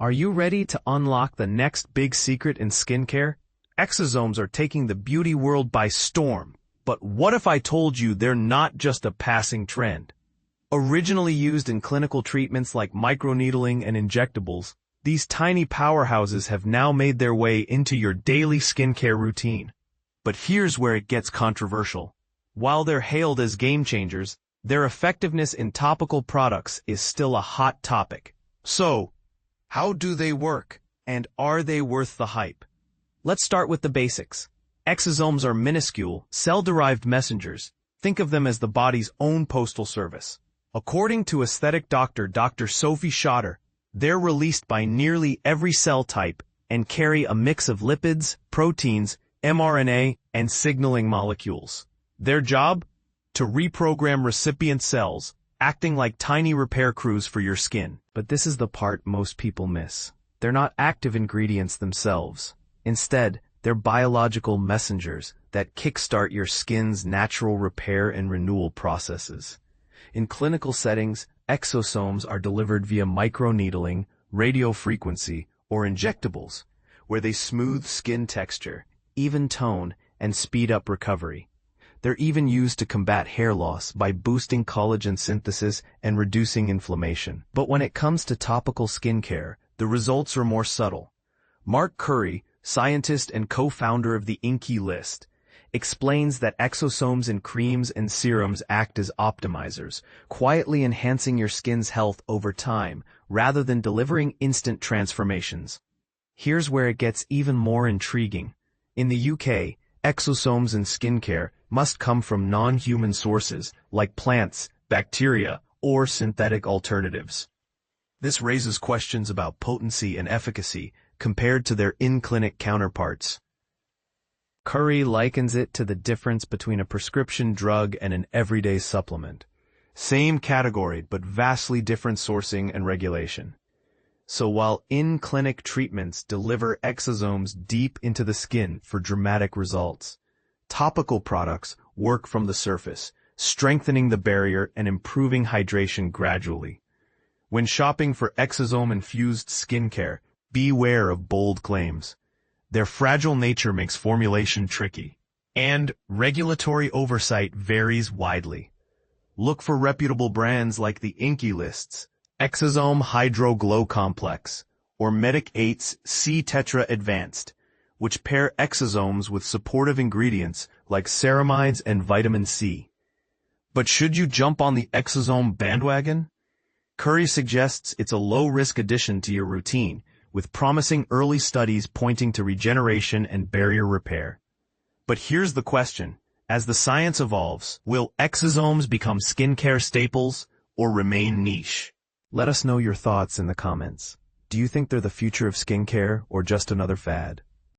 Are you ready to unlock the next big secret in skincare? Exosomes are taking the beauty world by storm. But what if I told you they're not just a passing trend? Originally used in clinical treatments like microneedling and injectables, these tiny powerhouses have now made their way into your daily skincare routine. But here's where it gets controversial. While they're hailed as game changers, their effectiveness in topical products is still a hot topic. So, how do they work, and are they worth the hype? Let's start with the basics. Exosomes are minuscule, cell-derived messengers. Think of them as the body's own postal service. According to aesthetic doctor Dr. Sophie Schotter, they're released by nearly every cell type and carry a mix of lipids, proteins, mRNA, and signaling molecules. Their job? To reprogram recipient cells, acting like tiny repair crews for your skin. But this is the part most people miss. They're not active ingredients themselves. Instead, they're biological messengers that kickstart your skin's natural repair and renewal processes. In clinical settings, exosomes are delivered via microneedling, radiofrequency, or injectables, where they smooth skin texture, even tone, and speed up recovery. They're even used to combat hair loss by boosting collagen synthesis and reducing inflammation. But when it comes to topical skincare, the results are more subtle. Mark Curry, scientist and co-founder of the Inky List, explains that exosomes in creams and serums act as optimizers, quietly enhancing your skin's health over time rather than delivering instant transformations. Here's where it gets even more intriguing. In the UK, exosomes in skincare must come from non-human sources like plants, bacteria, or synthetic alternatives. This raises questions about potency and efficacy compared to their in-clinic counterparts. Curry likens it to the difference between a prescription drug and an everyday supplement. Same category, but vastly different sourcing and regulation. So while in-clinic treatments deliver exosomes deep into the skin for dramatic results, topical products work from the surface, strengthening the barrier and improving hydration gradually. When shopping for exosome-infused skincare, beware of bold claims. Their fragile nature makes formulation tricky, and regulatory oversight varies widely. Look for reputable brands like the Inky List's Exosome Hydro Glow Complex or Medic 8's C-Tetra Advanced, which pair exosomes with supportive ingredients like ceramides and vitamin C. But should you jump on the exosome bandwagon? Curry suggests it's a low-risk addition to your routine, with promising early studies pointing to regeneration and barrier repair. But here's the question. As the science evolves, will exosomes become skincare staples or remain niche? Let us know your thoughts in the comments. Do you think they're the future of skincare or just another fad?